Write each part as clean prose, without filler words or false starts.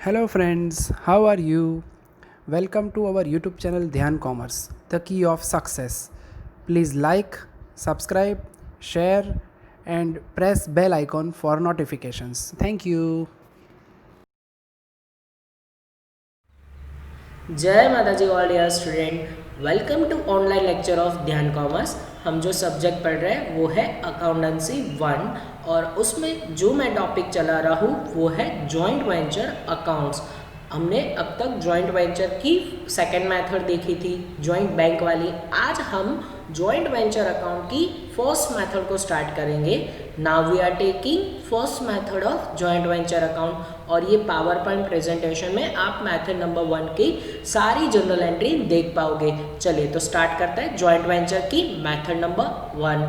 Hello friends, how are you? Welcome to our YouTube channel Dhyan Commerce, the key of success. Please like, subscribe, share and press bell icon for notifications. Thank you. जय माता जी all dear student, welcome to online lecture of Dhyan commerce. हम जो subject पढ़ रहे हैं वो है अकाउंटेंसी 1 और उसमें जो मैं टॉपिक चला रहा हूँ वो है जॉइंट वेंचर अकाउंट्स। हमने अब तक जॉइंट वेंचर की सेकंड मेथड देखी थी, जॉइंट बैंक वाली। आज हम जॉइंट वेंचर अकाउंट की फर्स्ट मेथड को स्टार्ट करेंगे। Now we are taking first method of joint venture account और ये पावर पॉइंट प्रेजेंटेशन में आप मेथड नंबर 1 की सारी जनरल एंट्री देख पाओगे। चलिए तो स्टार्ट करते हैं जॉइंट वेंचर की मेथड नंबर 1।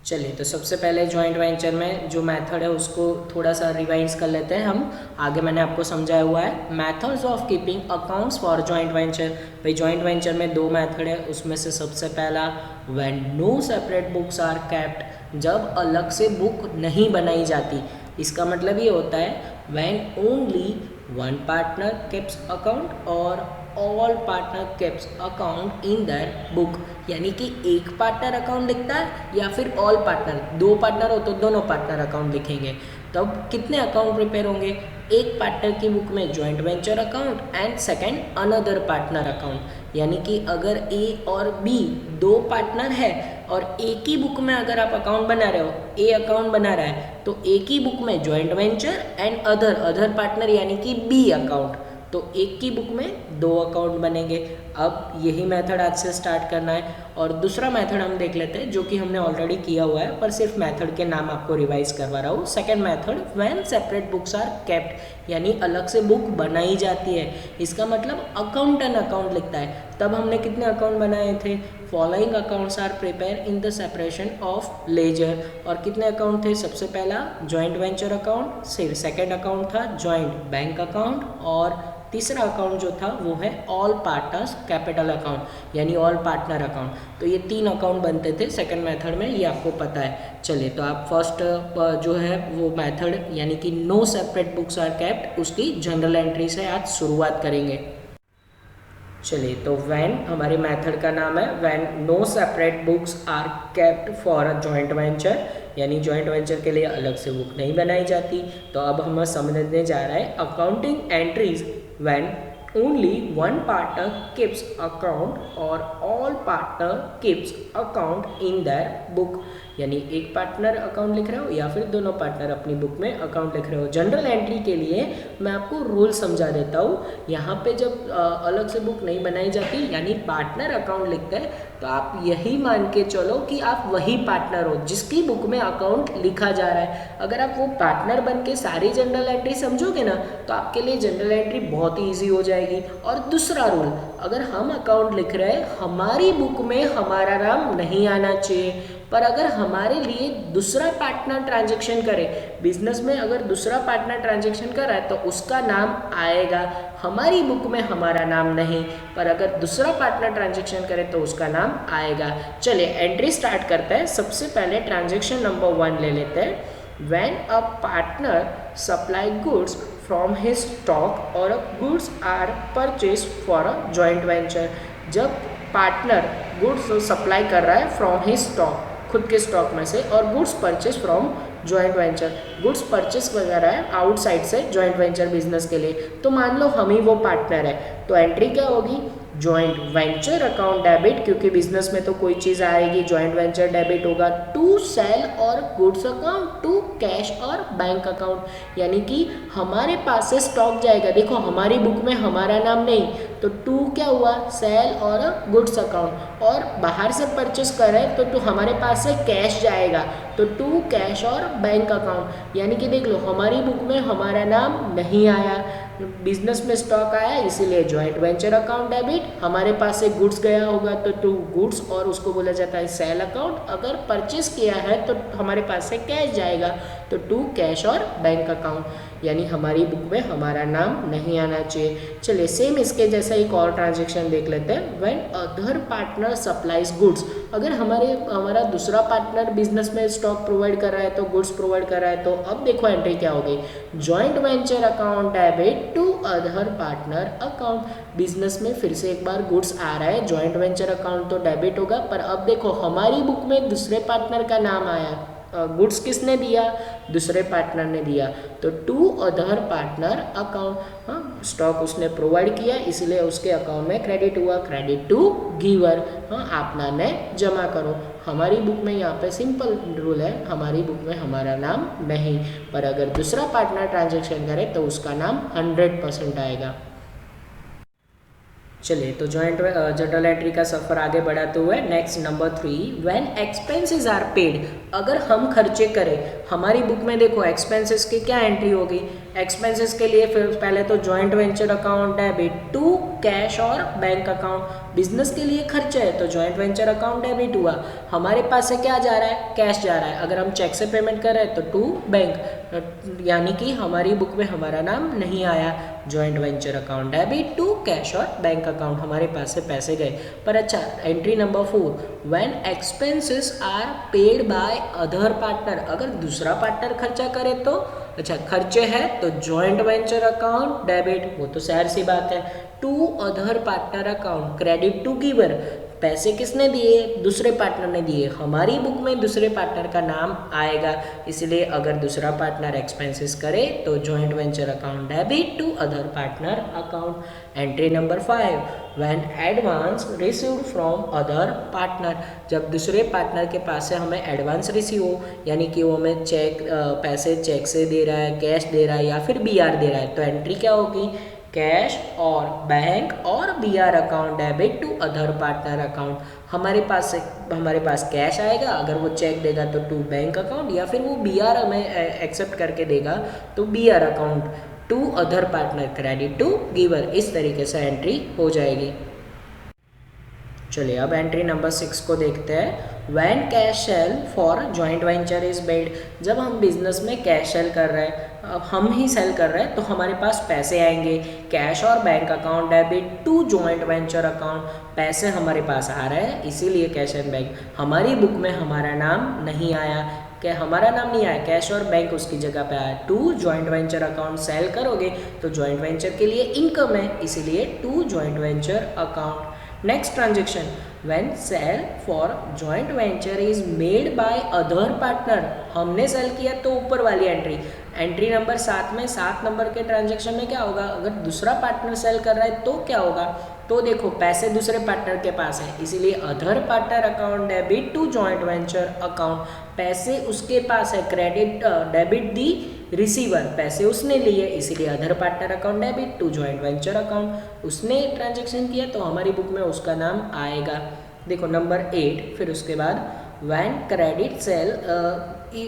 चलिए तो सबसे पहले जॉइंट वेंचर में जो मेथड है उसको थोड़ा सा रिवाइज कर लेते हैं हम। आगे मैंने आपको समझाया हुआ है methods of keeping accounts for joint venture. भाई जॉइंट वेंचर में दो मेथड है, उसमें से सबसे पहला when no separate books are kept, जब अलग से बुक नहीं बनाई जाती। इसका मतलब ये होता है when only one partner keeps account और all partner keeps account in their book, यानी कि एक पार्टनर अकाउंट लिखता है या फिर ऑल पार्टनर, दो पार्टनर हो तो दोनों पार्टनर अकाउंट लिखेंगे। तब कितने अकाउंट प्रिपेयर होंगे? एक पार्टनर की बुक में joint venture account and second another partner account, यानी कि अगर ए और बी दो पार्टनर है और एक ही बुक में अगर आप अकाउंट बना रहे हो, ए अकाउंट बना रहा है तो एक ही बुक में joint venture and other partner यानी कि बी अकाउंट, तो एक की बुक में दो अकाउंट बनेंगे। अब यही मेथड आज से स्टार्ट करना है। और दूसरा मेथड हम देख लेते हैं जो कि हमने ऑलरेडी किया हुआ है, पर सिर्फ मेथड के नाम आपको रिवाइज करवा रहा हूँ। Second method when separate books are kept, यानी अलग से बुक बनाई जाती है। इसका मतलब अकाउंटेंट अकाउंट लिखता है। तब हमने कितने अकाउंट बनाए थे? Following accounts are prepare in the separation of ledger. और कितने अकाउंट थे? सबसे पहला जॉइंट वेंचर अकाउंट, फिर सेकेंड अकाउंट था जॉइंट बैंक अकाउंट और तीसरा अकाउंट जो था वो है ऑल पार्टनर्स कैपिटल अकाउंट, यानी ऑल पार्टनर अकाउंट। तो ये तीन अकाउंट बनते थे सेकंड मेथड में, ये आपको पता है। चलिए तो आप फर्स्ट जो है वो मेथड यानी कि no separate books are kept, उसकी जनरल एंट्री से आज शुरुआत करेंगे। चलिए तो व्हेन हमारे मेथड का नाम है when no separate books are kept for a joint venture, यानी जॉइंट वेंचर के लिए अलग से बुक नहीं बनाई जाती। तो अब हम समझने जा रहे हैं accounting entries when only one partner keeps account और all partner keeps account in their book, यानी एक पार्टनर अकाउंट लिख रहे हो या फिर दोनों पार्टनर अपनी बुक में अकाउंट लिख रहे हो। जनरल एंट्री के लिए मैं आपको रूल समझा देता हूँ। यहाँ पे जब अलग से बुक नहीं बनाई जाती यानी पार्टनर अकाउंट लिखते हैं, तो आप यही मान के चलो कि आप वही पार्टनर हो जिसकी बुक में अकाउंट लिखा जा रहा है। अगर आप वो पार्टनर बन के सारी जनरल एंट्री समझोगे ना तो आपके लिए जनरल एंट्री बहुत ही ईजी हो जाएगी। और दूसरा रूल, अगर हम अकाउंट लिख रहे हैं हमारी बुक में हमारा नाम नहीं आना चाहिए, पर अगर हमारे लिए दूसरा पार्टनर ट्रांजैक्शन करे, बिजनेस में अगर दूसरा पार्टनर ट्रांजैक्शन कर रहा है तो उसका नाम आएगा। हमारी बुक में हमारा नाम नहीं, पर अगर दूसरा पार्टनर ट्रांजैक्शन करे तो उसका नाम आएगा। चलिए एंट्री स्टार्ट करते हैं। सबसे पहले ट्रांजैक्शन नंबर 1 ले लेते हैं। When a partner supply goods from his stock और goods are purchase for a joint venture, जब पार्टनर गुड्स सप्लाई कर रहा है फ्रॉम हिज स्टॉक, खुद के स्टॉक में से, और goods purchase from joint venture, goods purchase वगैरह है आउटसाइड से जॉइंट वेंचर बिजनेस के लिए। तो मान लो हम ही वो पार्टनर है, तो एंट्री क्या होगी? जॉइंट वेंचर अकाउंट डेबिट, क्योंकि बिजनेस में तो कोई चीज़ आएगी, जॉइंट वेंचर डेबिट होगा टू सेल और गुड्स अकाउंट टू कैश और बैंक अकाउंट, यानी कि हमारे पास से स्टॉक जाएगा। देखो हमारी बुक में हमारा नाम नहीं, तो टू क्या हुआ? सेल और गुड्स अकाउंट। और बाहर से परचेस कर रहे हैं तो हमारे पास से कैश जाएगा, तो टू कैश और बैंक अकाउंट, यानी कि देख लो हमारी बुक में हमारा नाम नहीं आया, बिजनेस में स्टॉक आया इसीलिए जॉइंट वेंचर अकाउंट डेबिट। हमारे पास से गुड्स गया होगा तो टू गुड्स और उसको बोला जाता है सेल अकाउंट। अगर परचेस किया है तो हमारे पास से कैश जाएगा, तो टू कैश और बैंक अकाउंट। यानी हमारी बुक में हमारा नाम नहीं आना चाहिए। चलिए सेम इसके जैसा एक और ट्रांजेक्शन देख लेते हैं। When other partner supplies goods, अगर हमारा दूसरा पार्टनर बिजनेस में स्टॉक प्रोवाइड कर रहा है तो गुड्स प्रोवाइड कर रहा है, तो अब देखो एंट्री क्या हो गई, joint venture account debit to other partner account. Business में फिर से एक बार गुड्स आ रहा है, जॉइंट वेंचर अकाउंट तो डेबिट होगा, पर अब देखो हमारी बुक में दूसरे पार्टनर का नाम आया, गुड्स किसने दिया, दूसरे पार्टनर ने दिया, तो टू अदर पार्टनर अकाउंट, हाँ स्टॉक उसने प्रोवाइड किया इसलिए उसके अकाउंट में क्रेडिट हुआ, क्रेडिट टू गिवर, हाँ आपना ने जमा करो। हमारी बुक में यहाँ पे सिंपल रूल है, हमारी बुक में हमारा नाम नहीं, पर अगर दूसरा पार्टनर ट्रांजेक्शन करे तो उसका नाम 100% आएगा। चलिए तो जॉइंट जर्नल एंट्री का सफ़र आगे बढ़ाते हुए next number 3, when expenses are paid, अगर हम खर्चे करें, हमारी बुक में देखो एक्सपेंसेस की क्या एंट्री होगी, एक्सपेंसेस के लिए फिर पहले तो joint venture account debit to cash और बैंक अकाउंट, बिजनेस के लिए खर्चा है तो जॉइंट वेंचर अकाउंट डेबिट हुआ, हमारे पास से क्या जा रहा है, कैश जा रहा है, अगर हम चेक से पेमेंट कर रहे हैं तो टू बैंक, यानी कि हमारी बुक में हमारा नाम नहीं आया, joint venture account debit to cash और बैंक अकाउंट, हमारे पास से पैसे गए। पर अच्छा entry number 4, when expenses are paid by other partner, अगर दूसरा पार्टनर खर्चा करे तो, अच्छा खर्चे है तो जॉइंट वेंचर अकाउंट डेबिट, वो तो सैर सी बात है, to other partner account credit to giver, पैसे किसने दिए, दूसरे पार्टनर ने दिए, हमारी बुक में दूसरे पार्टनर का नाम आएगा, इसलिए अगर दूसरा पार्टनर एक्सपेंसेस करे तो joint venture account debit to other partner account. Entry number 5, when advance received from other partner, जब दूसरे पार्टनर के पास से हमें एडवांस रिसीव हो, यानी कि वो हमें पैसे चेक से दे रहा है, कैश दे रहा है या फिर बीआर दे रहा है, तो एंट्री क्या होगी, कैश और बैंक और BR account debit to other partner account, हमारे पास कैश आएगा, अगर वो चेक देगा तो टू बैंक अकाउंट, या फिर वो बीआर हमें एक्सेप्ट करके देगा तो BR account to other partner credit to giver, इस तरीके से एंट्री हो जाएगी। चलिए अब एंट्री नंबर 6 को देखते हैं। When cash cell for joint venture is made, जब हम बिजनेस में कैश सेल कर रहे हैं, अब हम ही सेल कर रहे हैं तो हमारे पास पैसे आएंगे, कैश और bank account debit to joint venture account, पैसे हमारे पास आ रहे हैं इसीलिए कैश एंड बैंक, हमारी बुक में हमारा नाम नहीं आया, क्या हमारा नाम नहीं आया, कैश और बैंक उसकी जगह पे आया, to joint venture account sale करोगे तो जॉइंट वेंचर के लिए इनकम है इसीलिए to joint venture account. Next transaction, when sale for joint venture is made by other partner, हमने सेल किया तो ऊपर वाली एंट्री नंबर 7 में 7 नंबर के ट्रांजेक्शन में क्या होगा, अगर दूसरा पार्टनर सेल कर रहा है तो क्या होगा, तो देखो पैसे दूसरे पार्टनर के पास है इसीलिए other partner account debit to joint venture account, पैसे उसके पास है, क्रेडिट डेबिट दी रिसीवर, पैसे उसने लिए इसीलिए other partner account debit to joint venture account, उसने ट्रांजेक्शन किया तो हमारी बुक में उसका नाम आएगा। देखो नंबर 8, फिर उसके बाद when credit sale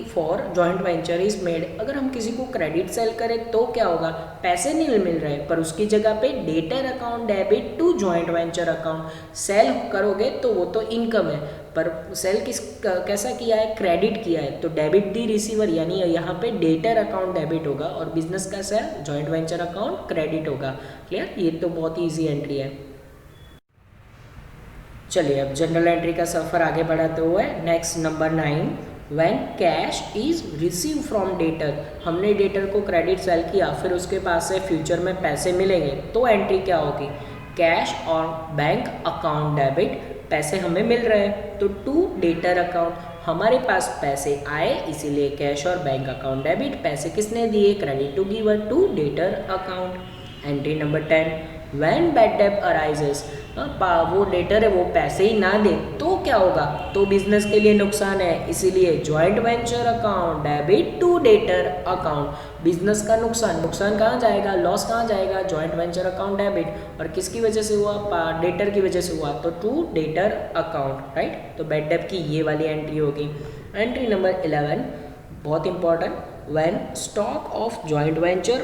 for joint venture is made, अगर हम किसी को क्रेडिट सेल करें तो क्या होगा, पैसे नहीं मिल रहे पर उसकी जगह पे debtor account debit to joint venture account, sale करोगे तो वो तो इनकम है पर सेल कैसा किया है, क्रेडिट किया है तो डेबिट दी रिसीवर, यानी यहाँ पे डेटर अकाउंट डेबिट होगा और बिजनेस का sale joint venture account credit होगा। क्लियर, ये तो बहुत ईजी एंट्री है। चलिए अब जनरल एंट्री का सफ़र आगे बढ़ाते हुए next number 9, when cash is receive from debtor, हमने डेटर को क्रेडिट सेल किया फिर उसके पास से फ्यूचर में पैसे मिलेंगे तो एंट्री क्या होगी, कैश और बैंक अकाउंट डेबिट, पैसे हमें मिल रहे हैं तो टू डेटर अकाउंट, हमारे पास पैसे आए इसीलिए कैश और बैंक अकाउंट डेबिट, पैसे किसने दिए, credit to giver to debtor account. Entry number 10, when bad debt arises, वो डेटर है वो पैसे ही ना दे तो क्या होगा, तो बिजनेस के लिए नुकसान है इसीलिए joint venture account debit to debtor account, business का नुकसान कहाँ जाएगा, लॉस कहाँ जाएगा, जॉइंट वेंचर अकाउंट डेबिट, और किसकी वजह से हुआ, डेटर की वजह से हुआ तो टू डेटर अकाउंट, राइट। तो बैड डेट की ये वाली एंट्री होगी। एंट्री नंबर 11 बहुत important, when stock of joint venture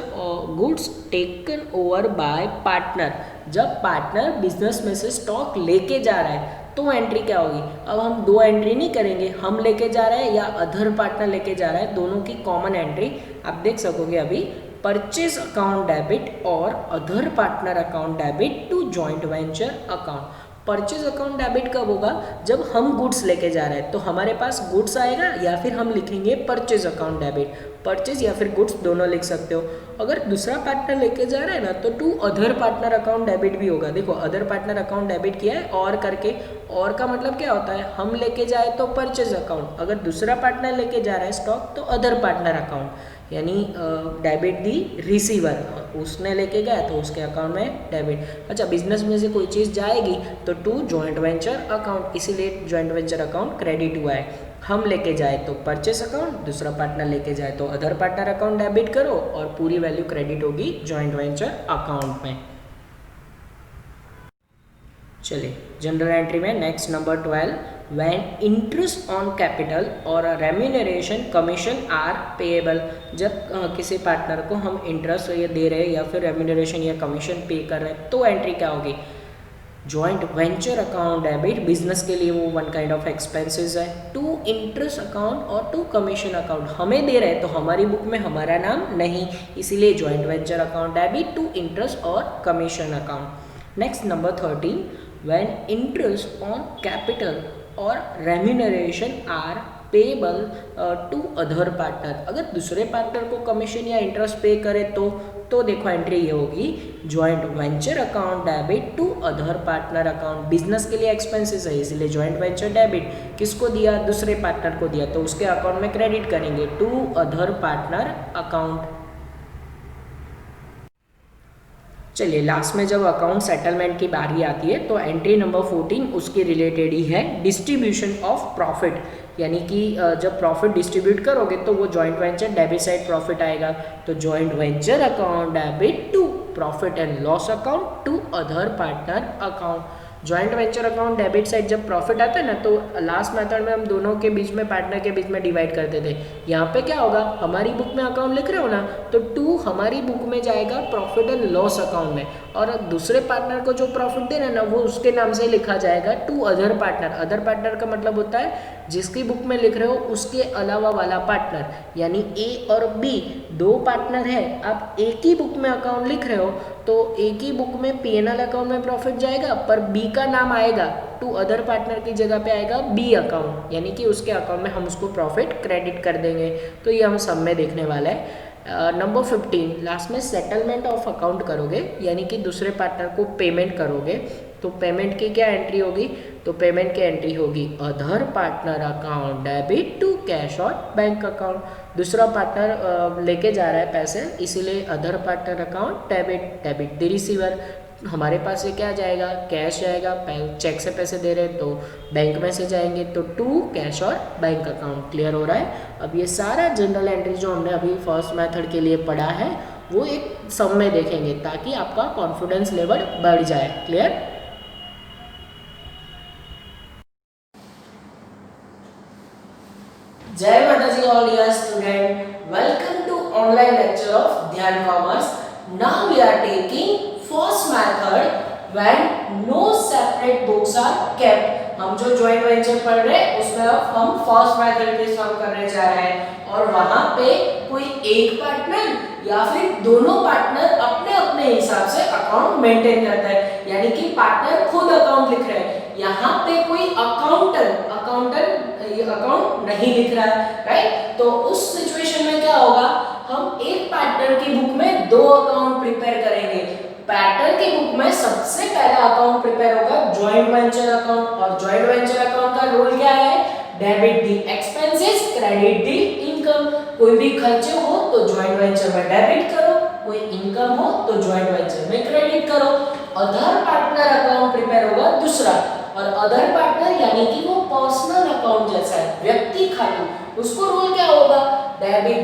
goods taken over by partner, जब पार्टनर बिजनेस में से स्टॉक लेके जा रहा है तो एंट्री क्या होगी, अब हम दो एंट्री नहीं करेंगे, हम लेके जा रहे हैं या अदर पार्टनर लेके जा रहा है, दोनों की कॉमन एंट्री आप देख सकोगे अभी परचेज अकाउंट डेबिट और other partner account debit to joint venture account. Purchase account debit कब होगा? जब हम गुड्स लेके जा रहे हैं तो हमारे पास गुड्स आएगा या फिर हम लिखेंगे परचेज अकाउंट डेबिट। परचेज या फिर गुड्स दोनों लिख सकते हो। अगर दूसरा पार्टनर लेके जा रहा है ना तो to other partner account debit भी होगा। देखो अदर पार्टनर अकाउंट डेबिट किया है और करके, और का मतलब क्या होता है? हम लेके जाए तो परचेज अकाउंट, अगर दूसरा पार्टनर लेके जा रहा है स्टॉक तो अदर पार्टनर अकाउंट, यानी डेबिट दी रिसीवर, उसने लेके गया तो उसके अकाउंट में डेबिट। अच्छा, बिजनेस में से कोई चीज़ जाएगी तो टू जॉइंट वेंचर अकाउंट, इसीलिए जॉइंट वेंचर अकाउंट क्रेडिट हुआ है। हम लेके जाए तो परचेस अकाउंट, दूसरा पार्टनर लेके जाए तो अदर पार्टनर अकाउंट डेबिट करो और पूरी वैल्यू क्रेडिट होगी जॉइंट वेंचर अकाउंट में। चलिए जनरल एंट्री में next number 12, when interest on capital और रेम्यूनरेशन कमीशन आर पेएबल। जब किसी पार्टनर को हम इंटरेस्ट ये दे रहे हैं या फिर रेम्यूनरेशन या कमीशन पे कर रहे हैं तो एंट्री क्या होगी? Joint venture account debit, business के लिए वो वन काइंड ऑफ एक्सपेंसेस है। टू इंटरेस्ट अकाउंट और टू कमीशन अकाउंट, हमें दे रहे हैं तो हमारी बुक में हमारा नाम नहीं, इसीलिए joint venture account debit to interest और commission account. Next number 13, when interest on capital और remuneration are payable to other partner. अगर दूसरे पार्टनर को कमीशन या इंटरेस्ट पे करे तो देखो एंट्री ये होगी joint venture account debit to other partner account. Business के लिए एक्सपेंसेस है इसलिए जॉइंट वेंचर डेबिट, किसको दिया? दूसरे पार्टनर को दिया तो उसके अकाउंट में क्रेडिट करेंगे टू अदर पार्टनर अकाउंट। चलिए लास्ट में जब अकाउंट सेटलमेंट की बारी आती है तो एंट्री नंबर 14 उसके रिलेटेड ही है, डिस्ट्रीब्यूशन ऑफ प्रॉफिट। यानी कि जब प्रॉफिट डिस्ट्रीब्यूट करोगे तो वो joint venture debit side profit आएगा, तो joint venture account debit to profit and loss account to other partner account. Joint venture account debit side जब प्रॉफिट आता है ना तो लास्ट मेथड में हम दोनों के बीच में, पार्टनर के बीच में डिवाइड करते थे। यहाँ पे क्या होगा? हमारी बुक में अकाउंट लिख रहे हो ना तो टू हमारी बुक में जाएगा प्रॉफिट एंड लॉस अकाउंट में, और दूसरे पार्टनर को जो प्रॉफिट दे रहे हैं ना वो उसके नाम से लिखा जाएगा to other partner. Other partner का मतलब होता है जिसकी बुक में लिख रहे हो उसके अलावा वाला पार्टनर, यानी ए और बी दो पार्टनर है, आप एक ही बुक में अकाउंट लिख रहे हो तो एक ही बुक में पीएनएल अकाउंट में प्रॉफिट जाएगा पर बी का नाम आएगा टू अदर पार्टनर की जगह पे आएगा बी अकाउंट, यानी कि उसके अकाउंट में हम उसको प्रॉफिट क्रेडिट कर देंगे। तो ये हम सब में देखने वाला है। नंबर 15 लास्ट में सेटलमेंट ऑफ अकाउंट करोगे, यानी कि दूसरे पार्टनर को पेमेंट करोगे तो पेमेंट की क्या एंट्री होगी? तो पेमेंट की एंट्री होगी other partner account debit to cash और बैंक अकाउंट। दूसरा पार्टनर लेके जा रहा है पैसे, इसीलिए other partner account debit the receiver. हमारे पास से क्या जाएगा? कैश जाएगा, चेक से पैसे दे रहे हैं तो बैंक में से जाएंगे, तो टू कैश और बैंक अकाउंट। क्लियर हो रहा है? अब ये सारा जनरल एंट्री जो हमने अभी फर्स्ट मेथड के लिए पढ़ा है वो एक सम में देखेंगे ताकि आपका कॉन्फिडेंस लेवल बढ़ जाए। क्लियर? जय माता जी all dear student, welcome to online lecture of Dhyan commerce. Now we are taking first method when no separate books are kept. हम जो जॉइंट वेंचर पढ़ रहे हैं उसमें अब हम फर्स्ट मेथड के सम करने जा रहे हैं, और वहां पे कोई एक पार्टनर या फिर दोनों पार्टनर अपने अपने हिसाब से अकाउंट मेंटेन करता है, यानी कि पार्टनर खुद अकाउंट लिख रहे हैं। यहाँ पे कोई अकाउंटेंट अकाउंट नहीं लिख रहा है, राइट? तो उस सिचुएशन में क्या होगा? हम एक पार्टनर की बुक में दो अकाउंट प्रिपेयर करेंगे। पार्टनर की बुक में सबसे पहला अकाउंट प्रिपेयर होगा जॉइंट वेंचर अकाउंट, और जॉइंट वेंचर अकाउंट का रूल क्या है? डेबिट दी एक्सपेंसेस, क्रेडिट दी इनकम। कोई भी खर्चे हो तो जॉइंट वेंचर में डेबिट करो, कोई इनकम हो तो जॉइंट वेंचर में क्रेडिट करो। अदर पार्टनर अकाउंट प्रिपेयर होगा दूसरा, और अदर पार्टनर यानी कि वो पर्सनल अकाउंट जैसा है, व्यक्ति खाते, उसको रूल क्या होगा? Debit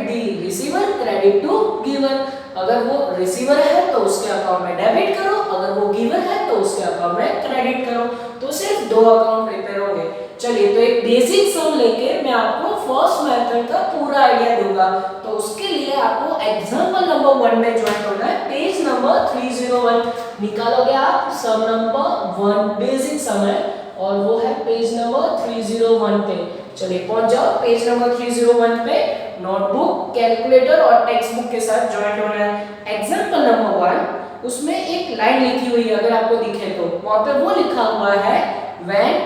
the receiver, credit to giver. अगर वो रिसीवर है तो उसके अकाउंट में डेबिट करो, अगर वो गिवर है तो उसके अकाउंट में क्रेडिट करो। तो सिर्फ दो अकाउंट प्रिपेयर होंगे। चलिए, तो एक बेसिक सम लेके मैं आपको फर्स्ट मेथड का पूरा आइडिया दूंगा। तो उसके लिए आपको एग्जांपल नंबर 1 में ज्वाइन करना है। पेज नंबर 301 निकालोगे आप, सम नंबर 1 बेसिक सम है और वो है पेज नंबर 301 पे। चलिए पहुंच जाओ पेज नंबर 301 पे। नोटबुक, कैलकुलेटर और टेक्स्ट बुक के साथ ज्वाइंट होना है। एग्जाम्पल नंबर 1, उसमें एक लाइन लिखी हुई है, अगर आपको दिखे तो वहां पे वो लिखा हुआ है when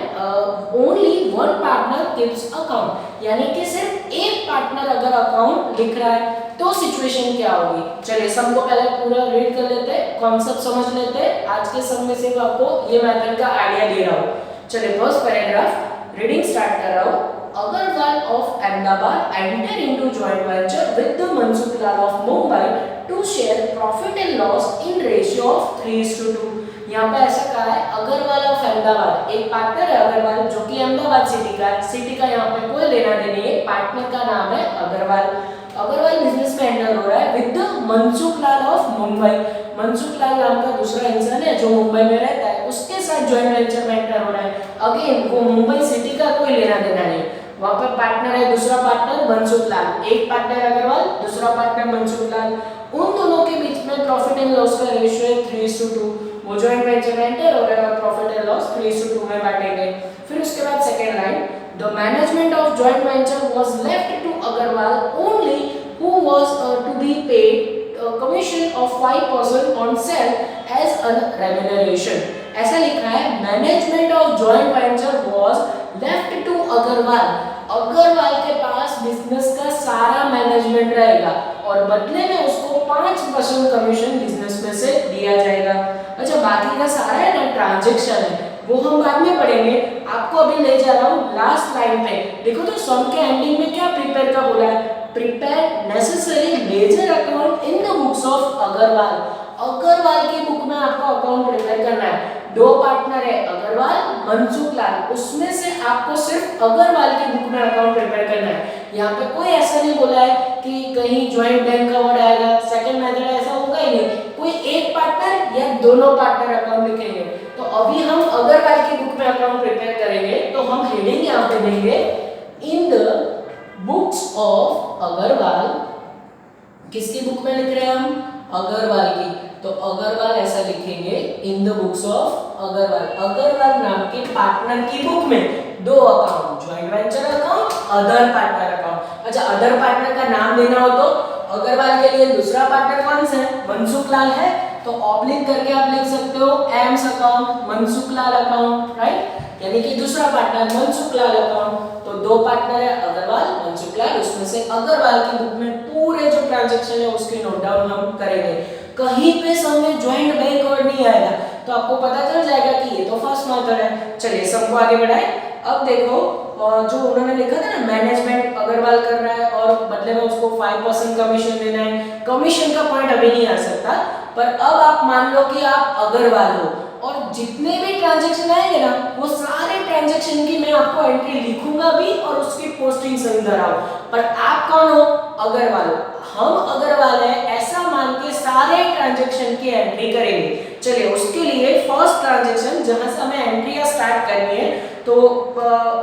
only one partner keeps account, यानी कि सिर्फ एक पार्टनर अगर अकाउंट लिख रहा है तो सिचुएशन क्या होगी। चलिए सबको पहले पूरा रीड कर लेते हैं, कॉन्सेप्ट समझ लेते हैं। आज के समय से मैं आपको ये मेथड का आइडिया दे रहा हूँ। चलिए फर्स्ट पैराग्राफ रीडिंग स्टार्ट कर रहा हूँ। Agarwal of Ahmedabad entered into joint venture with the Mansuklal of Mumbai to share profit and loss in ratio of 3:2। यहाँ पे ऐसा कहा है अग्रवाल ऑफ अहमदाबाद, एक पार्टनर है अग्रवाल जो कि अहमदाबाद सिटी का है। सिटी का यहाँ पे कोई लेना देना नहीं है, पार्टनर का नाम है अग्रवाल। अग्रवाल बिजनेस में एंटर हो रहा है with the Mansukhlal of Mumbai. Mansukhlal नाम का दूसरा इंसान है जो मुंबई में रहता है, उसके साथ जॉइंट वेंचर में एंटर हो रहा है। अगेन वो मुंबई सिटी का कोई लेना देना नहीं, वहां पर पार्टनर है दूसरा पार्टनर मनसुखलाल, एक पार्टनर अग्रवाल दूसरा पार्टनर मनसुखलाल। उन दोनों के बीच में प्रॉफिट एंड लॉस का रेशियो है 3:2। वो जॉइंट वेंचर में एंटर हो रहा है और प्रॉफिट एंड लॉस 3:2 में बांटेंगे। फिर उसके बाद second line, the management of joint venture was left to Agarwal only who was to be paid commission of 5% on sale as a remuneration. ऐसा लिखा है management of joint venture was left to Agarwal. Agarwal के पास बिजनेस का सारा management रहेगा और बदले में उसको 5% कमीशन बिजनेस में से दिया जाएगा। अच्छा बाकी का सारा है ना ट्रांजैक्शन है वो हम बाद में पढ़ेंगे। आपको अभी ले जा रहा हूँ लास्ट लाइन पे। देखो तो सम के एंडिंग में क्या प्रिपेयर का बोला है, prepare necessary ledger account in the books of Agarwal. Agarwal की बुक में आपको अकाउंट प्रिपेयर करना है। दो पार्टनर है अग्रवाल मनसुखलाल, उसमें से आपको सिर्फ अग्रवाल की बुक में अकाउंट प्रिपेयर करना है। यहाँ पे कोई ऐसा नहीं बोला है कि कहीं ज्वाइंट बैंक का वर्ड आएगा, सेकंड मेथड ऐसा होगा ही नहीं। कोई एक पार्टनर या दोनों पार्टनर अकाउंट लिखेंगे। तो अभी हम अग्रवाल की बुक में अकाउंट प्रिपेयर करेंगे तो हम हेडिंग यहाँ पे देंगे in the books of Agarwal. किसकी बुक में लिख रहे हैं हम, अग्रवाल की, तो अग्रवाल ऐसा लिखेंगे in the books of Agarwal. Agarwal नाम के पार्टनर की बुक में दो account, joint venture account, other partner account. अच्छा अदर पार्टनर का नाम देना हो तो अग्रवाल के लिए दूसरा पार्टनर कौन सा है, मनसुखलाल है, तो ऑब्लिक करके आप लिख सकते हो AIIMS account Mansukhlal account, right, यानी कि दूसरा पार्टनर मनसुखलाल अकाउंट। तो दो पार्टनर है अग्रवाल मनसुखलाल, उसमें से अग्रवाल की बुक में पूरे जो ट्रांजैक्शन है उसकी नोट डाउन हम करेंगे। कहीं पे समय ज्वाइंट बैंक वर्ड नहीं आएगा तो आपको पता चल जाएगा कि ये तो फर्स्ट मेथड है। चलिए सबको आगे बढ़ाएं। अब देखो जो उन्होंने लिखा था ना मैनेजमेंट अग्रवाल कर रहा है और बदले में उसको 5% कमीशन देना है। कमीशन का पॉइंट अभी नहीं आ सकता, पर अब आप मान लो कि आप अग्रवाल हो और जितने भी ट्रांजैक्शन आएंगे ना वो सारे ट्रांजैक्शन की मैं आपको एंट्री लिखूंगा भी और उसकी पोस्टिंग सही कराऊं। पर आप कौन हो, अग्रवाल हो। हम अग्रवाल है ऐसा मान के सारे ट्रांजैक्शन की एंट्री करेंगे। चलिए उसके लिए फर्स्ट ट्रांजैक्शन जहां से हमें एंट्री स्टार्ट करनी है तो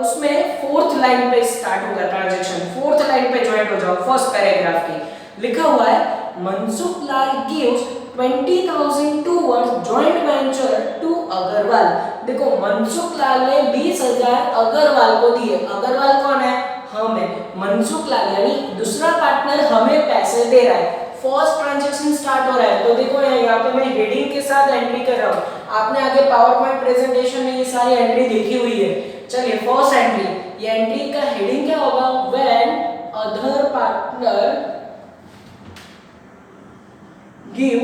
उसमें फोर्थ लाइन पे स्टार्ट होगा ट्रांजैक्शन। फोर्थ लाइन पे ज्वाइंट हो जाओ। फर्स्ट पैराग्राफ की लिखा हुआ है Mansukhlal gives 20,000 towards joint venture to Agarwal. देखो मनसुखलाल ने 20,000 अग्रवाल को दिए। अग्रवाल कौन है, हम है। मनसुखलाल यानी दूसरा पार्टनर हमें पैसे दे रहा है। फर्स्ट ट्रांजैक्शन स्टार्ट हो रहा है तो देखो यहाँ पे मैं हेडिंग के साथ एंट्री कर रहा हूँ। आपने आगे पावर पॉइंट प्रेजेंटेशन में ये सारी एंट्री देखी हुई है। चलिए फर्स्ट एंट्री, ये एंट्री का हेडिंग क्या होगा, when other partner give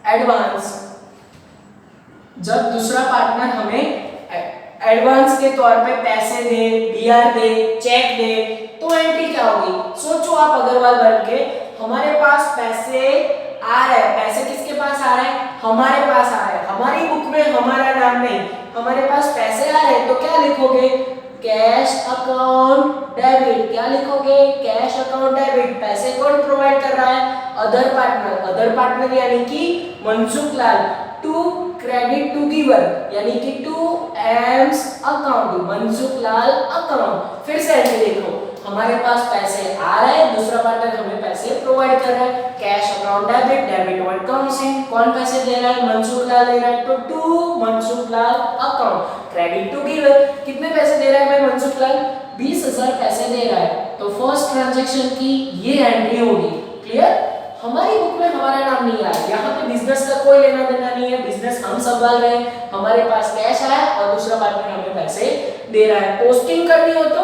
advance. जब दूसरा पार्टनर हमें एडवांस के तौर पे पैसे दे, बीआर दे, चेक दे, तो एंट्री क्या होगी। सोचो आप अग्रवाल बन के, हमारे पास पैसे आ रहे हैं। पैसे किसके पास आ रहे हैं, हमारे पास आ रहे हैं। हमारी बुक में हमारा नाम नहीं, हमारे पास पैसे आ रहे हैं तो क्या लिखोगे, कैश अकाउंट डेबिट। क्या लिखोगे, कैश अकाउंट डेबिट। पैसे कौन प्रोवाइड कर रहा है, अदर पार्टनर। अदर पार्टनर यानी कि Mansukhlal. To credit to giver यानी कि to M's account, Mansukhlal account. फिर से ऐसे देखो, हमारे पास पैसे आ रहे हैं, दूसरा पार्टनर हमें पैसे प्रोवाइड कर रहा है। Cash account debit, debit word comes in, कौन पैसे दे रहा है, मनसुखलाल दे रहा है, तो to Mansukhlal account. Credit to giver, कितने पैसे दे रहा है भाई मनसुखलाल, 20,000 पैसे दे रहा है, तो फर्स्ट ट्रांजैक्शन की ये एंट्री होगी। क्लियर? हमारी बुक में हमारा नाम नहीं आया, यहाँ पे बिजनेस का कोई लेना देना नहीं है, बिजनेस हम संभाल रहे हैं, हमारे पास कैश आया और दूसरा पार्टनर हमें पैसे दे रहा है। पोस्टिंग करनी हो तो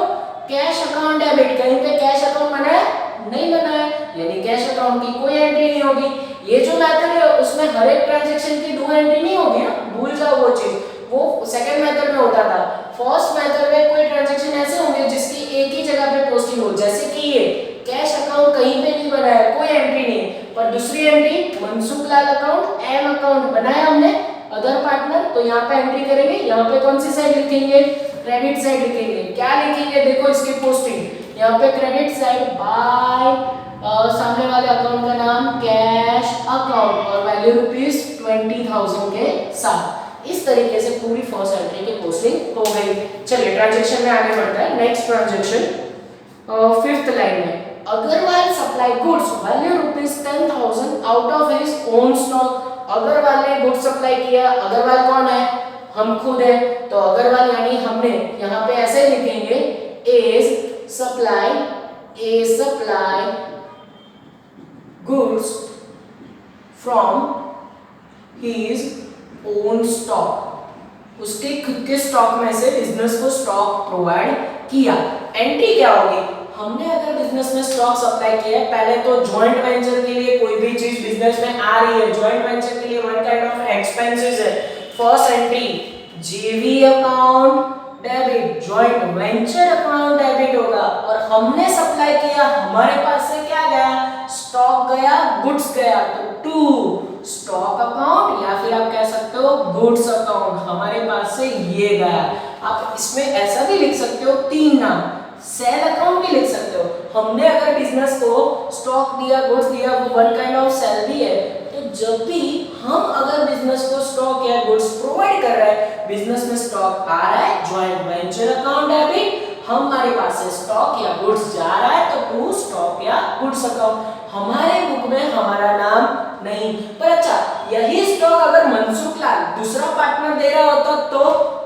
कैश अकाउंट डेबिट, कहीं पे कैश अकाउंट बना है नहीं बना है, यानी कैश अकाउंट की कोई एंट्री नहीं होगी। ये जो मेथड है उसमें हर एक ट्रांजैक्शन की दो एंट्री नहीं होगी ना, भूल जाओ वो चीज, वो सेकंड मेथड में होता था। फर्स्ट मेथड में कोई ट्रांजैक्शन ऐसे होंगे जिसकी एक ही जगह पे पोस्टिंग हो, जैसे कि ये कैश अकाउंट कहीं पे नहीं बना है, कोई एंट्री नहीं, पर दूसरी entry Mansukh Lal account M account बनाया हमने अदर पार्टनर, तो यहाँ पे एंट्री करेंगे। यहाँ पे कौन सी साइड लिखेंगे? क्रेडिट साइड लिखेंगे। क्या लिखेंगे? देखो इसकी पोस्टिंग, यहाँ पे क्रेडिट साइड बाय सामने वाले अकाउंट का नाम कैश अकाउंट और वैल्यू ₹20,000 के साथ। इस तरीके से पूरी फर्स्ट एंट्री की पोस्टिंग हो गई। चलिए ट्रांजैक्शन में आगे बढ़ता है। नेक्स्ट ट्रांजैक्शन फिफ्थ लाइन में, Agarwal supply goods value ₹10,000 out of his own stock. Agarwal ने गुड्स सप्लाई किया। अग्रवाल कौन है? हम खुद है, तो अग्रवाल यानी हमने, यहाँ पे ऐसे लिखेंगे is supply goods from his own stock, उसके खुद के स्टॉक में से बिजनेस को स्टॉक प्रोवाइड किया। एंट्री क्या होगी? हमने अगर बिजनेस में स्टॉक सप्लाई किया है, पहले तो जॉइंट वेंचर के लिए कोई भी चीज बिजनेस में आ रही है, जॉइंट वेंचर के लिए वन काइंड ऑफ एक्सपेंसेस है। फर्स्ट एंट्री जेवी account debit, joint venture account debit होगा, और हमने सप्लाई किया, हमारे पास से क्या गया? स्टॉक गया, गुड्स गया, तो टू स्टॉक अकाउंट या फिर आप कह सकते हो गुड्स अकाउंट, हमारे पास से ये गया। आप इसमें ऐसा भी लिख सकते हो तीन नाम, सेल अकाउंट भी लिख सकते हो। हमने अगर बिजनेस को स्टॉक दिया, गुड्स दिया, वो वन काइंड ऑफ सेल भी है, तो जब भी हम अगर बिजनेस को स्टॉक या गुड्स प्रोवाइड कर रहे हैं, बिजनेस में स्टॉक आ रहा है, जॉइंट वेंचर अकाउंट डेबिट, हमारे पास से स्टॉक या गुड्स जा रहा है, तो टू स्टॉक या गुड्स अकाउंट। हमारे बुक में हमारा नाम नहीं, पर अच्छा यही स्टॉक अगर मनसुख लाल दूसरा पार्टनर दे रहा होता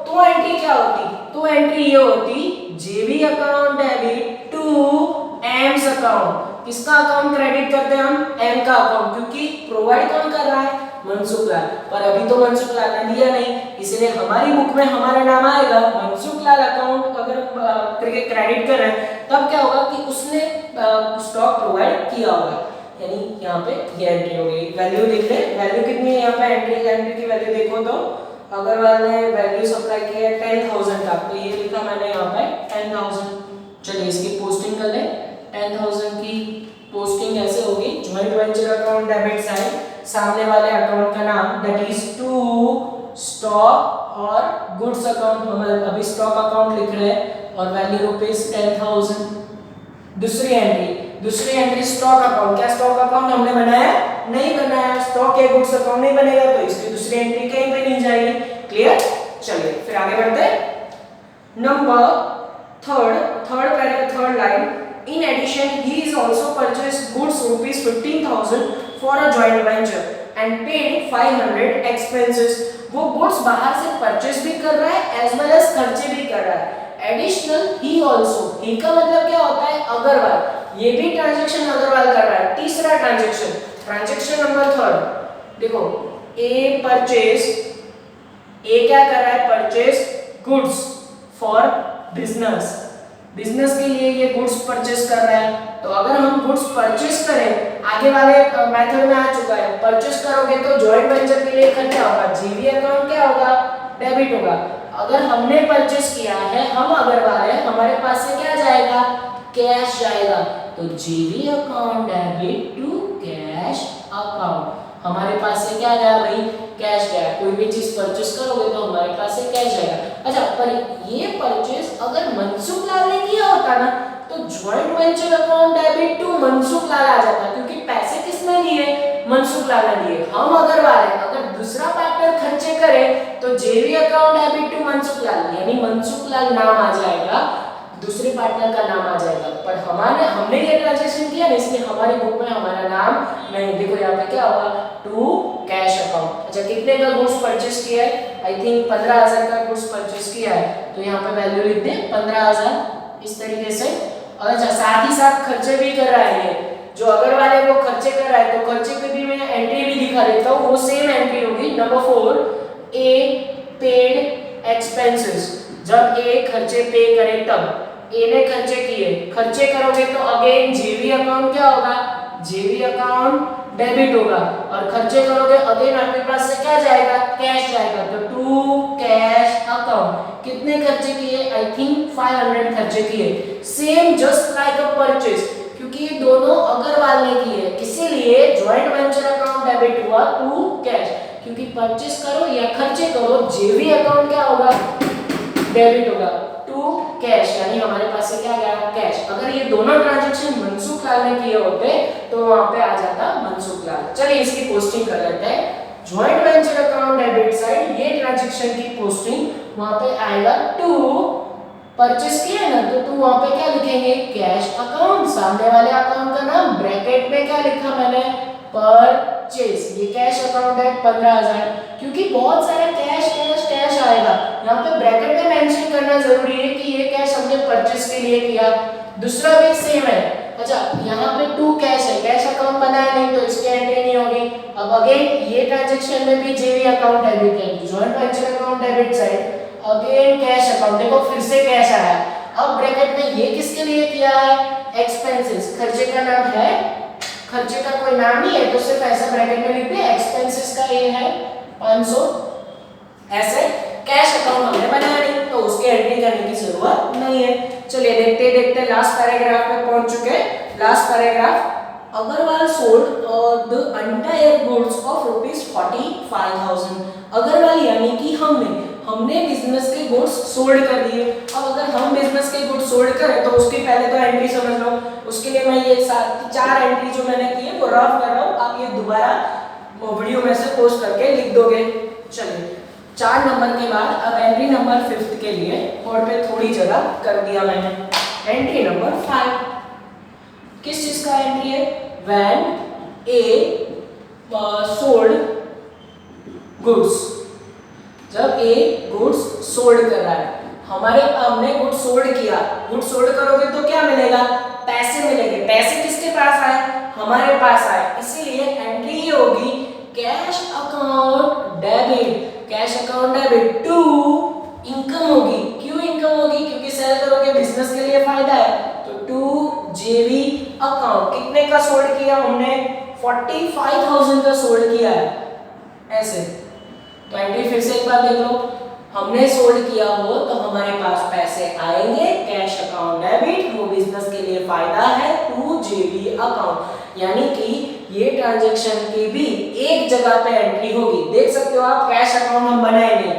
तो एंट्री क्या होती? तो एंट्री ये होती JV account debit to M's account. किसका अकाउंट क्रेडिट करते हैं हम? एम का अकाउंट, क्योंकि प्रोवाइड कौन कर रहा है? मनसुख लाल, पर अभी तो मनसुख लाल ने दिया नहीं, इसलिए हमारी बुक में हमारा नाम आएगा मनसुख लाल अकाउंट। अगर क्रेडिट कर रहे हैं तब क्या होगा कि उसने स्टॉक प्रोवाइड किया होगा, यानी यहाँ पे ये एंट्री होगी। वैल्यू देख ले, वैल्यू कितनी है यहाँ पे? एंट्री की वैल्यू देखो तो अग्रवाल ने वैल्यू सप्लाई की है 10,000 का, तो ये लिखा मैंने यहाँ पे 10,000। चलिए इसकी पोस्टिंग कर ले। 10,000 की पोस्टिंग ऐसे होगी, joint venture account debit side, सामने वाले अकाउंट का नाम दैट इज टू स्टॉक और गुड्स अकाउंट, हम अभी स्टॉक अकाउंट लिख रहे हैं, और वैल्यू ₹10,000। दूसरी एंट्री स्टॉक अकाउंट। क्या स्टॉक अकाउंट हमने बनाया? नहीं बनाया। स्टॉक या गुड्स अकाउंट नहीं बनेगा, तो इसकी दूसरी एंट्री कहीं पे नहीं जाएगी। क्लियर? चलिए फिर आगे बढ़ते हैं। Number third line, in addition he is also purchased goods ₹15,000 for a joint venture and paid 500 expenses। वो गुड्स बाहर से परचेस भी कर रहा है एज वेल एज खर्चे भी कर रहा है। एडिशनल ही ऑल्सो, ही का मतलब क्या होता है? अग्रवाल, ये भी ट्रांजैक्शन अग्रवाल कर रहा है। तीसरा ट्रांजैक्शन नंबर थर्ड, देखो ए परचेस, ए क्या कर रहा है? परचेस गुड्स फॉर बिजनेस के लिए ये गुड्स परचेस कर रहा है। तो अगर हम गुड्स परचेस करें, आगे वाले मेथड में आ चुका है, परचेस करोगे तो जॉइंट वेंचर के लिए खर्चा होगा, जीवी अकाउंट क्या होगा? डेबिट होगा। अगर हमने परचेस किया है, हम अग्रवाल है, हमारे पास से क्या जाएगा? कैश जाएगा, तो JV account debit to cash account. हमारे पास से क्या गया भाई? कैश गया। कोई भी चीज परचेस करोगे तो हमारे पास से कैश जाएगा। अच्छा, पर ये परचेस अगर मनसुख लाल ने किया होता ना, तो joint venture account debit to Mansukh Lal आ जाता, क्योंकि पैसे किसने दिए? मनसुख लाल ने दिए। हम अग्रवाल है, अगर दूसरा पार्टनर खर्चे करे तो जेवी अकाउंट डेबिट टू मनसुख लाल, यानी मनसुख लाल नाम आ जाएगा, दूसरे पार्टनर का नाम आ जाएगा। पर हमने ये ट्रांजैक्शन किया ना, इसलिए हमारी बुक में हमारा नाम नहीं। देखो यहाँ पे क्या होगा? To cash account. अच्छा, कितने का गुड्स परचेस किया है? आई थिंक 15,000 का गुड्स परचेस किया है, तो यहाँ पे वैल्यू लिख दें 15,000। इस तरीके से। और अच्छा साथ ही साथ खर्चे भी कर रहा है ये, जो अग्रवाल है वो खर्चे कर रहा है, तो खर्चे की भी मैं एंट्री भी दिखा देता हूँ, वो सेम एंट्री होगी। नंबर 4, ए पेड एक्सपेंसेस। जब ए खर्चे पे करे तब ए ने खर्चे किए, खर्चे करोगे तो अगेन जेवी अकाउंट क्या होगा, जेवी अकाउंट डेबिट होगा, और खर्चे करोगे अगेन आपके पास से क्या जाएगा, कैश जाएगा, तो टू कैश अकाउंट। कितने खर्चे किए, आई थिंक 500 खर्चे किए। Same just like a purchase, क्योंकि ये दोनों अग्रवाल ने किए, इसीलिए जॉइंट वेंचर अकाउंट डेबिट हुआ टू कैश, क्योंकि परचेज करो या खर्चे करो जेवी अकाउंट क्या होगा, डेबिट होगा टू कैश, यानी हमारे पास से क्या गया, कैश। अगर ये दोनों ट्रांजैक्शन मनसुख लाल ने किए होते तो वहां पे आ जाता मनसुख लाल। चलिए इसकी पोस्टिंग कर लेते हैं। Joint venture account debit side, ये ट्रांजैक्शन की पोस्टिंग वहां पे आएगा टू, परचेस किया ना तो तू वहां पे क्या लिखेंगे, कैश अकाउंट। सामने वाले अकाउंट का नाम ब्रैकेट में क्या लिखा मैंने, परचेस। ये कैश अकाउंट है 15,000, क्योंकि बहुत सारा कैश कैश कैश आएगा, यहाँ पे ब्रैकेट में मेंशन करना जरूरी है कि ये कैश हमने परचेस के लिए किया। दूसरा भी सेम है। अच्छा यहाँ पे टू कैश है, कैश अकाउंट बनाया नहीं तो इसकी एंट्री नहीं होगी। अब अगेन ये ट्रांजैक्शन में भी जेवी अकाउंट डेबिट है, joint venture account debit side, again cash account, देखो फिर से कैश आया। अब ब्रैकेट में ये किसके लिए किया है, एक्सपेंसेस, खर्चे का नाम है, खर्चे का कोई नाम नहीं है तो सिर्फ ऐसा ब्रैकेट में लिख दे, एक्सपेंसेस का ये है 500। ऐसे कैश अकाउंट हमने बनाया नहीं तो उसकी एंट्री करने की जरूरत नहीं है। चलिए देखते देखते लास्ट पैराग्राफ पे पहुंच चुके हैं। Last paragraph, Agarwal sold the entire goods of ₹45,000। Agarwal यानी कि हमने बिजनेस के गुड्स सोल्ड कर दिए। अब अगर हम बिजनेस के गुड्स सोल्ड करें तो उसकी पहले तो एंट्री समझ लो। उसके लिए मैं ये 4 एंट्री जो मैंने की है वो रफ कर रहा हूँ, आप ये दोबारा वीडियो में से पोस्ट करके लिख दोगे। चलिए 4 नंबर के बाद अब एंट्री नंबर 5 के लिए बोर्ड पे थोड़ी जगह कर दिया मैंने। एंट्री नंबर 5 किस चीज का एंट्री है, व्हेन ए सोल्ड गुड्स। जब ए गुड्स सोल्ड कर रहा है, हमने गुड्स सोल्ड किया, गुड्स सोल्ड करोगे तो क्या मिलेगा, पैसे मिलेंगे। पैसे किसके पास आए, हमारे पास आए, इसीलिए एंट्री ये होगी cash account debit, cash account debit to income होगी। क्यों इनकम होगी, क्योंकि सेल करोगे बिजनेस के लिए फायदा है, तो टू जेवी अकाउंट। कितने का सोल्ड किया हमने, 45,000 का सोल्ड किया है। ऐसे तो एंट्री फिर से एक बार देख लो, हमने सोल्ड किया हो तो हमारे पास पैसे आएंगे, कैश अकाउंट डेबिट, वो बिजनेस के लिए फायदा है, टू जेवी अकाउंट। यानी कि ये ट्रांजैक्शन की भी एक जगह पे एंट्री होगी। देख सकते हो आप, कैश अकाउंट हम बनाएंगे,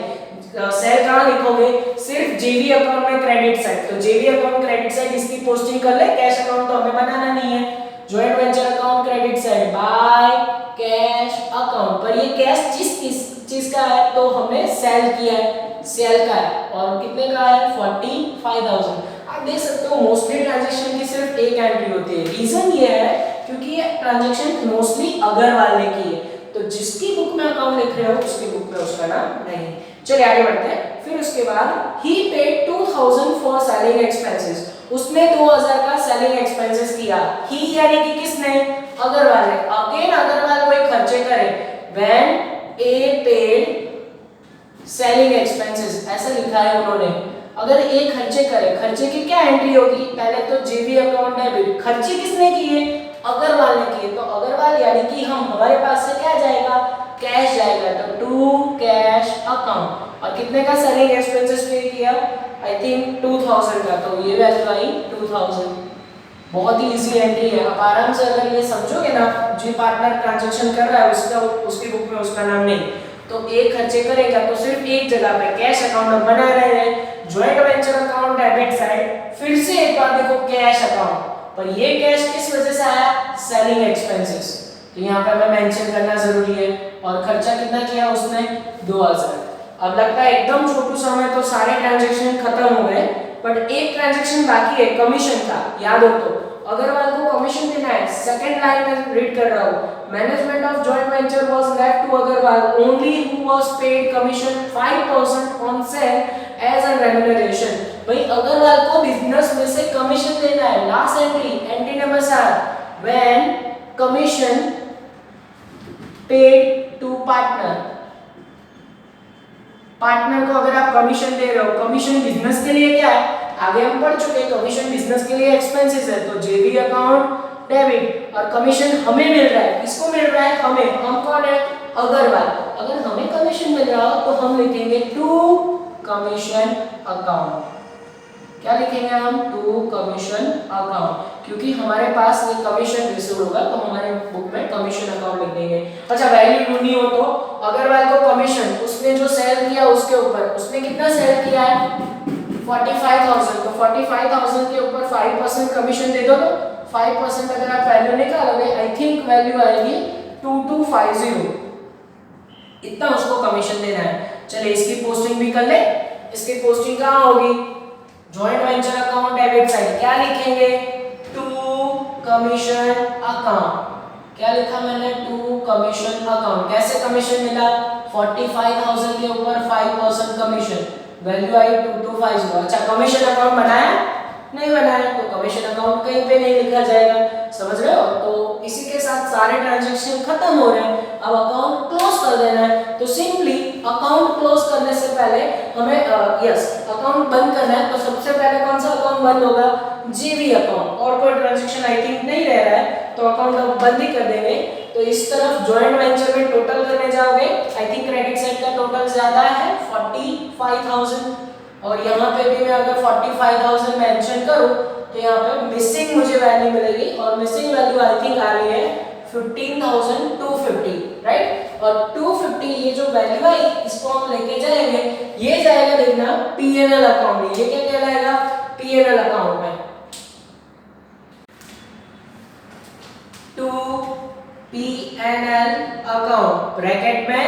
सेल कहाँ लिखोगे, सिर्फ जेवी अकाउंट में क्रेडिट साइड, तो जेवी अकाउंट क्रेडिट साइड इसकी पोस्टिंग कर ले, कैश अकाउंट तो हमें बनाना नहीं है। Joint venture account credit side by cash account, पर ये कैश किस चीज का है, तो हमने सेल किया है, सेल का है, और कितने का है, 45,000। आप देख सकते हो मोस्टली ट्रांजैक्शन की सिर्फ एक एंट्री होती है। रीजन ये है क्योंकि ये ट्रांजैक्शन मोस्टली अग्रवाल ने की है, तो जिसकी बुक में अकाउंट लिख रहे हो उसकी बुक में उसका नाम नहीं। चलिए आगे बढ़ते हैं। फिर उसके बाद ही पेड 2,000 फॉर सेलिंग एक्सपेंसेस, उसने 2,000 का सेलिंग एक्सपेंसेस किया। ही यानी कि किसने, अग्रवाल ने। अगेन अग्रवाल कोई खर्चे करे, when A paid selling expenses, ऐसा लिखा है उन्होंने। अगर ए खर्चे करे, खर्चे की क्या एंट्री होगी, पहले तो जेवी अकाउंट डेबिट, खर्चे किसने किए, अग्रवाल ने किए, तो अग्रवाल यानी कि हमारे पास से क्या जाएगा, कैश जाएगा, तो टू कैश अकाउंट। और कितने का सेलिंग एक्सपेंसेस पे किया, आई थिंक 2,000 का, तो ये वैल्यू आई 2,000। बहुत ही इजी एंट्री है। आप आराम से अगर ये समझोगे ना, जो पार्टनर ट्रांजैक्शन कर रहा है उसकी बुक में उसका नाम नहीं, तो एक खर्चे करेगा तो सिर्फ एक जगह पे कैश अकाउंट बना रहे हैं, joint venture account debit side. फिर से एक बार देखो कैश अकाउंट, पर ये कैश किस वजह से आया, सेलिंग एक्सपेंसेस, तो यहाँ पे हमें मेंशन करना जरूरी है। और खर्चा कितना किया उसने, 2,000। अब लगता है एकदम छोटू समय तो सारे ट्रांजैक्शन खत्म हो गए, बट एक ट्रांजैक्शन बाकी है, कमीशन का, याद हो तो। अग्रवाल को कमीशन देना है, सेकंड लाइन में रीड कर रहा हूँ, management of joint venture was left to Agarwal only who was paid commission 5% on sale as a remuneration. भाई अग्रवाल को बिजनेस में से कमीशन देना है। Last entry number 7, when commission paid to partner को अगर आप कमीशन दे रहे हो, कमीशन बिजनेस के लिए क्या है, आगे हम पढ़ चुके हैं, कमीशन बिजनेस के लिए एक्सपेंसेस है, तो जेबी अकाउंट डेबिट, और कमीशन हमें मिल रहा है, किसको मिल रहा है, हमें, हम कौन है, अग्रवाल। अगर हमें कमीशन मिल रहा हो तो हम लिखेंगे टू कमीशन अकाउंट। क्या लिखेंगे हम, टू कमीशन अकाउंट, क्योंकि हमारे पास ये कमीशन रिसीव होगा तो हमारे बुक में कमीशन अकाउंट लिख देंगे। अच्छा, वैल्यू ढूंढनी हो तो अग्रवाल को कमीशन, उसने जो सेल किया उसके ऊपर, उसने कितना सेल किया है 45,000, तो 45,000 के ऊपर 5% कमीशन दे दो, तो 5% अगर आप वैल्यू निकालोगे, आई थिंक वैल्यू आएगी 2250, इतना उसको कमीशन देना है। चलिए इसकी पोस्टिंग भी कर ले। इसकी पोस्टिंग कहाँ होगी, joint venture account debit side, क्या लिखेंगे, टू कमीशन अकाउंट। क्या लिखा मैंने, टू कमीशन अकाउंट। कैसे कमीशन मिला, 45,000 के ऊपर 5% कमीशन, वैल्यू आई 2250। अच्छा, कमीशन अकाउंट बनाया, नहीं बनाया, तो कमीशन अकाउंट कहीं पे नहीं लिखा जाएगा, समझ रहे हो। तो इसी के साथ सारे ट्रांजैक्शन खत्म हो रहे हैं, अब अकाउंट क्लोज कर देना है। तो सिंपली अकाउंट क्लोज करने से पहले हमें अकाउंट बंद करना है, तो सबसे पहले कौन सा अकाउंट बंद होगा, जीबी अकाउंट, और कोई ट्रांजैक्शन आई थिंक नहीं रह रहा है, तो अकाउंट अब बंद ही कर देंगे। तो इस तरफ जॉइंट वेंचर में टोटल करने जाओगे, आई थिंक क्रेडिट साइड का टोटल ज्यादा है 45,000, और यहाँ पे भी मैं अगर 45,000 मेंशन करूँ तो यहाँ पे मिसिंग मुझे वैल्यू मिलेगी, और मिसिंग वैल्यू आई थिंक आ रही है 15,250, राइट। और 250 ये जो वैल्यू आई, इसको हम लेके जाएंगे, ये जाएगा देखना पीएनएल अकाउंट में। ये क्या कहलाएगा, पीएनएल अकाउंट में, टू पीएनएल अकाउंट, ब्रैकेट में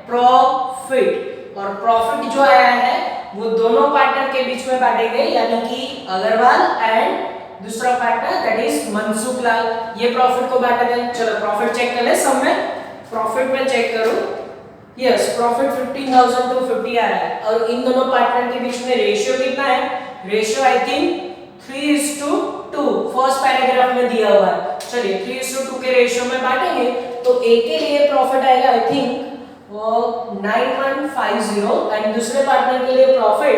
प्रॉफिट, और प्रॉफिट जो आया है वो दोनों पार्टनर के बीच में बांटेंगे, यानी कि अग्रवाल एंड दूसरा partner that is Mansukh Lal, ये प्रॉफिट को बांट दें। चलो प्रॉफिट चेक कर ले, सब में प्रॉफिट में चेक करूं, यस प्रॉफिट 15,250 आया है, और इन दोनों पार्टनर के बीच में रेशियो कितना है, ratio I think 3:2, first paragraph में दिया हुआ है। चलिए 3:2 के रेशियो में बांटेंगे, तो ए के लिए प्रॉफिट आएगा आई थिंक 9150, एंड दूसरे पार्टनर के लिए प्रॉफिट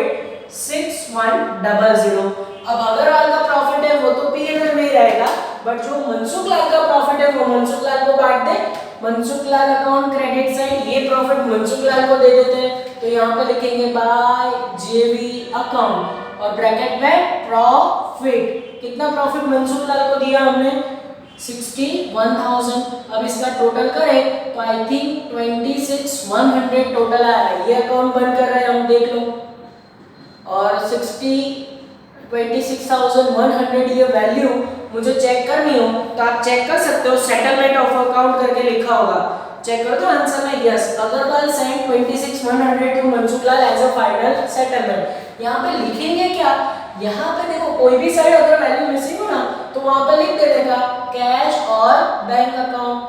6100। अब अग्रवाल का प्रॉफिट है वो तो पीएनएल में ही रहेगा, बट जो मनसुख लाल का प्रॉफिट है वो मनसुख लाल को बांट दे, Mansukh Lal account credit side, ये प्रॉफिट मनसुख लाल को दे देते हैं, तो यहाँ पे लिखेंगे बाय जेबी अकाउंट, और ब्रैकेट में प्रॉफिट, कितना प्रॉफिट मनसुख लाल को दिया हमने 61,000। अब इसका टोटल करें तो आई थिंक 26,100 टोटल आया है, ये अकाउंट बंद कर रहे हैं हम, देख लो, और 26,100 ये वैल्यू मुझे चेक करनी हो तो आप चेक कर सकते हो, सेटलमेंट ऑफ अकाउंट करके लिखा होगा, चेक करो तो आंसर में yes, Agarwal send 26,100 to Mansukh Lal as a final settlement. यहाँ पे लिखेंगे क्या, यहाँ पे देखो कोई भी साइड अगर वैल्यू मिसिंग हो ना तो वहां पे लिख देगा कैश और बैंक अकाउंट।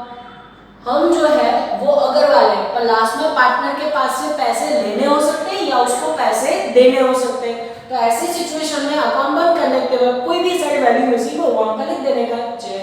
हम जो है वो अग्रवाल है, पर लास्ट में पार्टनर के पास से पैसे लेने हो सकते हैं या उसको पैसे देने हो सकते हैं, तो ऐसी सिचुएशन में अकाउंट बंद करने के बाद कोई भी साइड वैल्यू मिसिंग हो वहां पे लिख देने का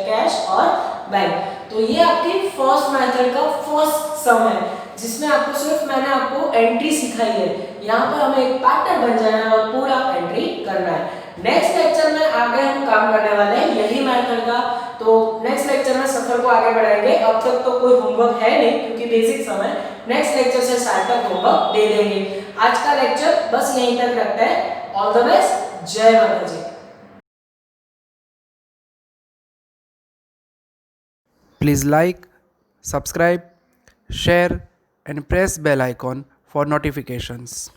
कैश और बैंक। तो ये आपकी फर्स्ट मेथड का फर्स्ट सम है, जिसमें आपको सिर्फ मैंने आपको एंट्री सिखाई है, यहाँ पर हमें एक पार्टनर बन जाना है और पूरा एंट्री करना है। नेक्स्ट लेक्चर में आगे हम काम करने वाले हैं यही मेथड का, तो नेक्स्ट लेक्चर में सफर को आगे बढ़ाएंगे। अब तक तो कोई होमवर्क है नहीं क्योंकि बेसिक समय, नेक्स्ट लेक्चर से स्टार्ट तक होमवर्क दे देंगे। आज का लेक्चर बस यहीं तक रखते हैं। ऑल द बेस्ट, जय माता जी। Please like, subscribe, share and press bell icon for notifications.